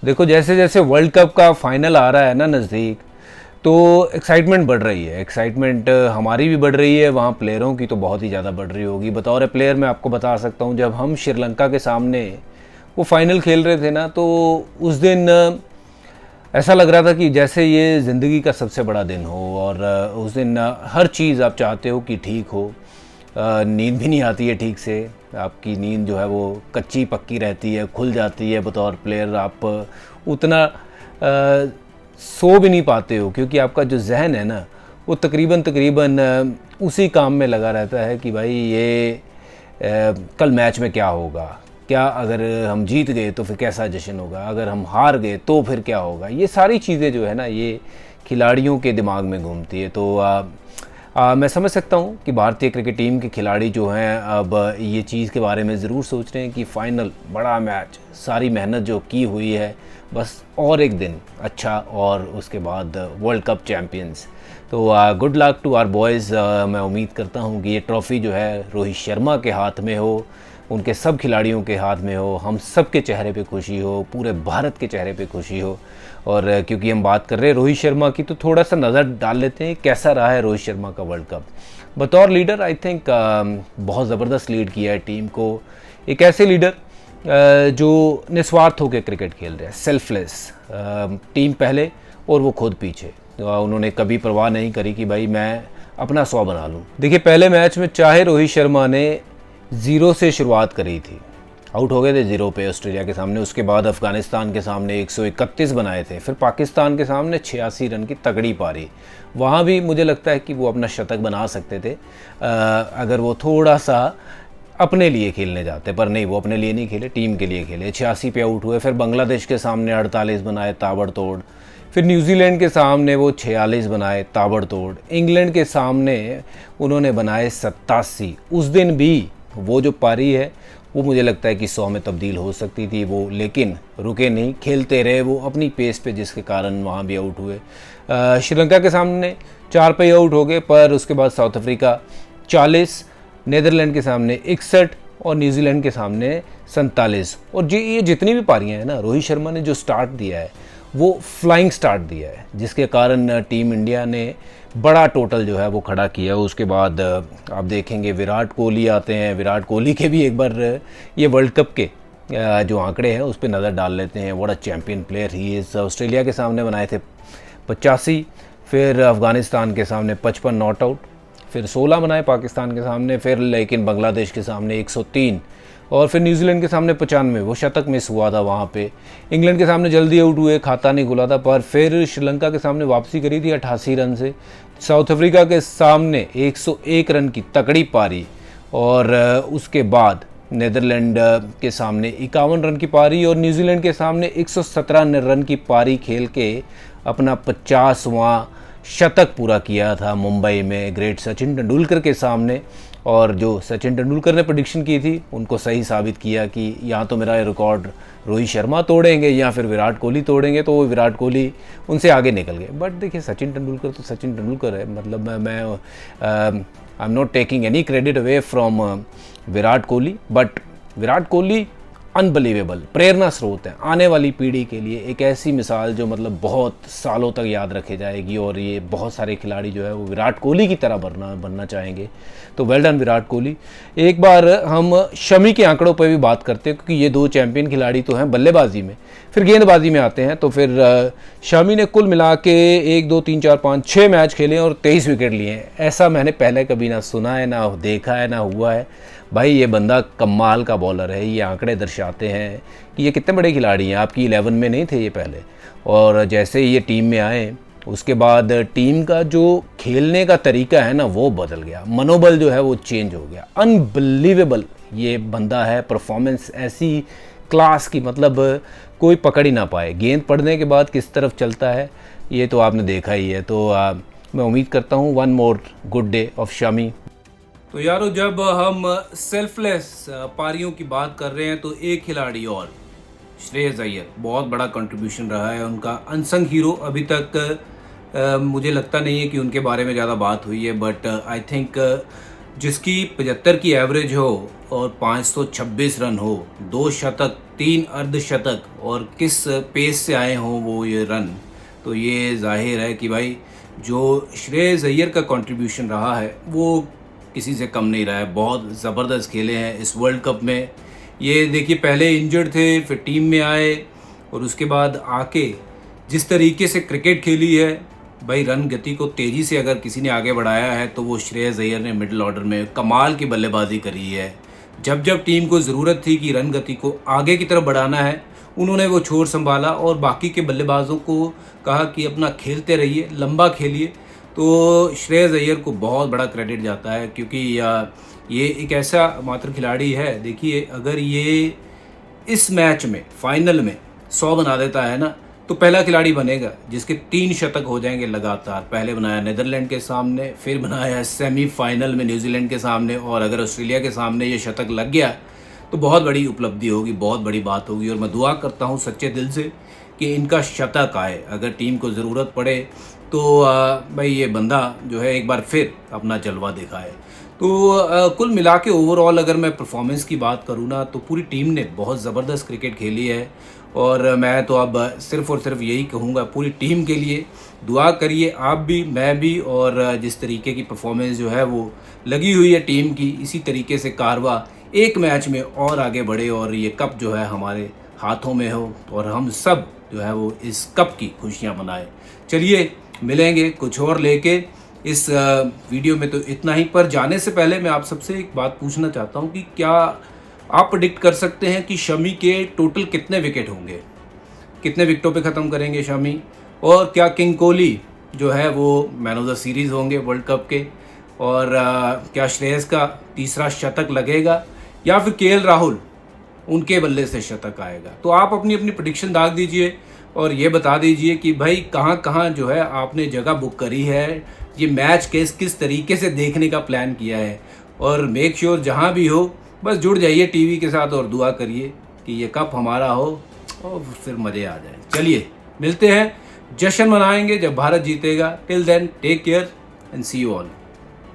देखो जैसे जैसे वर्ल्ड कप का फाइनल आ रहा है ना नज़दीक, तो एक्साइटमेंट बढ़ रही है। एक्साइटमेंट हमारी भी बढ़ रही है, वहाँ प्लेयरों की तो बहुत ही ज़्यादा बढ़ रही होगी। बतौर प्लेयर मैं आपको बता सकता हूँ, जब हम श्रीलंका के सामने वो फाइनल खेल रहे थे ना, तो उस दिन ऐसा लग रहा था कि जैसे ये ज़िंदगी का सबसे बड़ा दिन हो। और उस दिन हर चीज़ आप चाहते हो कि ठीक हो। नींद भी नहीं आती है ठीक से, आपकी नींद जो है वो कच्ची पक्की रहती है, खुल जाती है। बतौर प्लेयर आप उतना सो भी नहीं पाते हो, क्योंकि आपका जो जहन है ना वो तकरीबन तकरीबन उसी काम में लगा रहता है कि भाई ये कल मैच में क्या होगा, क्या अगर हम जीत गए तो फिर कैसा जश्न होगा, अगर हम हार गए तो फिर क्या होगा। ये सारी चीज़ें जो है ना ये खिलाड़ियों के दिमाग में घूमती है। तो मैं समझ सकता हूँ कि भारतीय क्रिकेट टीम के खिलाड़ी जो हैं अब ये चीज़ के बारे में ज़रूर सोच रहे हैं कि फ़ाइनल बड़ा मैच, सारी मेहनत जो की हुई है बस और एक दिन अच्छा और उसके बाद वर्ल्ड कप चैम्पियंस। तो good luck to our boys. मैं उम्मीद करता हूँ कि ये ट्रॉफ़ी जो है रोहित शर्मा के हाथ में हो, उनके सब खिलाड़ियों के हाथ में हो, हम सब के चेहरे पे खुशी हो, पूरे भारत के चेहरे पे खुशी हो। और क्योंकि हम बात कर रहे हैं रोहित शर्मा की, तो थोड़ा सा नज़र डाल लेते हैं कैसा रहा है रोहित शर्मा का वर्ल्ड कप। बतौर लीडर आई थिंक बहुत ज़बरदस्त लीड किया है टीम को। एक ऐसे लीडर जो निस्वार्थ होकर क्रिकेट खेल रहे हैं, सेल्फलेस, टीम पहले और वो खुद पीछे। उन्होंने कभी परवाह नहीं करी कि भाई मैं अपना 100 बना लूँ। देखिए पहले मैच में चाहे रोहित शर्मा ने 0 से शुरुआत करी थी, आउट हो गए थे 0 पे ऑस्ट्रेलिया के सामने, उसके बाद अफ़गानिस्तान के सामने 131 बनाए थे, फिर पाकिस्तान के सामने 86 रन की तगड़ी पारी। वहाँ भी मुझे लगता है कि वो अपना शतक बना सकते थे अगर वो थोड़ा सा अपने लिए खेलने जाते, पर नहीं, वो अपने लिए नहीं खेले, टीम के लिए खेले। 86 पे आउट हुए, फिर बांग्लादेश के सामने 48 बनाए ताबड़तोड़, फिर न्यूजीलैंड के सामने वो 46 बनाए ताबड़तोड़, इंग्लैंड के सामने उन्होंने बनाए 87। उस दिन भी वो जो पारी है वो मुझे लगता है कि 100 में तब्दील हो सकती थी वो, लेकिन रुके नहीं, खेलते रहे वो अपनी पेस पे, जिसके कारण वहाँ भी आउट हुए। श्रीलंका के सामने 4 पे आउट हो गए, पर उसके बाद साउथ अफ्रीका 40, नीदरलैंड के सामने 61 और न्यूजीलैंड के सामने 47। और ये जितनी भी पारियाँ हैं ना, रोहित शर्मा ने जो स्टार्ट दिया है वो फ्लाइंग स्टार्ट दिया है, जिसके कारण टीम इंडिया ने बड़ा टोटल जो है वो खड़ा किया। उसके बाद आप देखेंगे विराट कोहली आते हैं। विराट कोहली के भी एक बार ये वर्ल्ड कप के जो आंकड़े हैं उस पर नज़र डाल लेते हैं। What a champion player he is. Australia के सामने बनाए थे 85, फिर अफ़गानिस्तान के सामने 55 नॉट आउट, फिर 16 बनाए पाकिस्तान के सामने, फिर लेकिन बांग्लादेश के सामने 103, और फिर न्यूजीलैंड के सामने 95, वो शतक मिस हुआ था वहाँ पे। इंग्लैंड के सामने जल्दी आउट हुए, खाता नहीं खुला था, पर फिर श्रीलंका के सामने वापसी करी थी 88 रन से। साउथ अफ्रीका के सामने 101 रन की तगड़ी पारी, और उसके बाद नीदरलैंड के सामने 51 रन की पारी, और न्यूजीलैंड के सामने 117 रन की पारी खेल के अपना 50वां शतक पूरा किया था मुंबई में ग्रेट सचिन तेंदुलकर के सामने। और जो सचिन तेंदुलकर ने प्रेडिक्शन की थी उनको सही साबित किया कि यहाँ तो मेरा रिकॉर्ड रोहित शर्मा तोड़ेंगे या फिर विराट कोहली तोड़ेंगे, तो वो विराट कोहली उनसे आगे निकल गए। बट देखिए सचिन तेंदुलकर तो सचिन तेंदुलकर है, मतलब मैं I am not taking any credit away from Virat Kohli, but Virat Kohli unbelievable प्रेरणा स्रोत है आने वाली पीढ़ी के लिए, एक ऐसी मिसाल जो मतलब बहुत सालों तक याद रखी जाएगी। और ये बहुत सारे खिलाड़ी जो है वो विराट कोहली की तरह बनना चाहेंगे। तो वेल डन विराट कोहली। एक बार हम शमी के आंकड़ों पर भी बात करते हैं, क्योंकि ये 2 चैंपियन खिलाड़ी तो हैं बल्लेबाजी में। फिर गेंदबाजी में आते हैं तो फिर शमी ने कुल मिला के 1 2 3 4 5 6 मैच खेले और 23 विकेट लिए हैं। ऐसा मैंने पहले कभी ना सुना है, ना देखा है, ना हुआ है। भाई ये बंदा कमाल का बॉलर है। ये आंकड़े दर्शाते हैं कि ये कितने बड़े खिलाड़ी हैं। आपकी 11 में नहीं थे ये पहले, और जैसे ही ये टीम में आए उसके बाद टीम का जो खेलने का तरीका है ना वो बदल गया, मनोबल जो है वो चेंज हो गया। अनबिलीवेबल ये बंदा है, परफॉर्मेंस ऐसी क्लास की, मतलब कोई पकड़ ही ना पाए। गेंद पड़ने के बाद किस तरफ चलता है ये तो आपने देखा ही है। तो मैं उम्मीद करता हूँ one more good day of Shami. तो यारो जब हम सेल्फलेस पारियों की बात कर रहे हैं तो एक खिलाड़ी और, श्रेयस अय्यर, बहुत बड़ा कंट्रीब्यूशन रहा है उनका। अनसंग हीरो अभी तक मुझे लगता नहीं है कि उनके बारे में ज़्यादा बात हुई है, बट आई थिंक जिसकी 75 की एवरेज हो और 526 रन हो, 2 शतक 3 अर्धशतक और किस पेस से आए हों वो ये रन, तो ये जाहिर है कि भाई जो श्रेयस अय्यर का कंट्रीब्यूशन रहा है वो किसी से कम नहीं रहा है। बहुत ज़बरदस्त खेले हैं इस वर्ल्ड कप में। ये देखिए पहले इंजर्ड थे, फिर टीम में आए और उसके बाद आके जिस तरीके से क्रिकेट खेली है भाई, रन गति को तेज़ी से अगर किसी ने आगे बढ़ाया है तो वो श्रेयस अय्यर ने मिडिल ऑर्डर में कमाल की बल्लेबाजी करी है। जब जब टीम को ज़रूरत थी कि रन गति को आगे की तरफ बढ़ाना है, उन्होंने वो छोर संभाला और बाकी के बल्लेबाजों को कहा कि अपना खेलते रहिए, लंबा खेलिए। तो श्रेयस अय्यर को बहुत बड़ा क्रेडिट जाता है, क्योंकि ये एक ऐसा मात्र खिलाड़ी है, देखिए अगर ये इस मैच में फाइनल में 100 बना देता है ना, तो पहला खिलाड़ी बनेगा जिसके 3 शतक हो जाएंगे लगातार। पहले बनाया नीदरलैंड के सामने, फिर बनाया सेमीफाइनल में न्यूजीलैंड के सामने, और अगर ऑस्ट्रेलिया के सामने ये शतक लग गया तो बहुत बड़ी उपलब्धि होगी, बहुत बड़ी बात होगी। और मैं दुआ करता हूँ सच्चे दिल से कि इनका शतक आए, अगर टीम को ज़रूरत पड़े तो भाई ये बंदा जो है एक बार फिर अपना जलवा दिखाए। तो कुल मिला के ओवरऑल अगर मैं परफॉर्मेंस की बात करूँ ना, तो पूरी टीम ने बहुत ज़बरदस्त क्रिकेट खेली है। और मैं तो अब सिर्फ़ और सिर्फ यही कहूँगा पूरी टीम के लिए दुआ करिए, आप भी, मैं भी। और जिस तरीके की परफॉर्मेंस जो है वो लगी हुई है टीम की, इसी तरीके से कारवा एक मैच में और आगे बढ़े और ये कप जो है हमारे हाथों में हो और हम सब जो है वो इस कप की खुशियाँ मनाएं। चलिए मिलेंगे कुछ और लेके इस वीडियो में। तो इतना ही, पर जाने से पहले मैं आप सबसे एक बात पूछना चाहता हूँ कि क्या आप प्रेडिक्ट कर सकते हैं कि शमी के टोटल कितने विकेट होंगे, कितने विकेटों पे ख़त्म करेंगे शमी? और क्या किंग कोहली जो है वो मैन ऑफ द सीरीज़ होंगे वर्ल्ड कप के? और क्या श्रेयस का तीसरा शतक लगेगा या फिर केएल राहुल उनके बल्ले से शतक आएगा? तो आप अपनी अपनी प्रेडिक्शन दाग दीजिए और ये बता दीजिए कि भाई कहाँ कहाँ जो है आपने जगह बुक करी है, ये मैच किस किस तरीके से देखने का प्लान किया है। और मेक श्योर जहाँ भी हो बस जुड़ जाइए टीवी के साथ और दुआ करिए कि ये कप हमारा हो और फिर मज़े आ जाए। चलिए मिलते हैं, जश्न मनाएंगे जब भारत जीतेगा। Till then take care and see you all.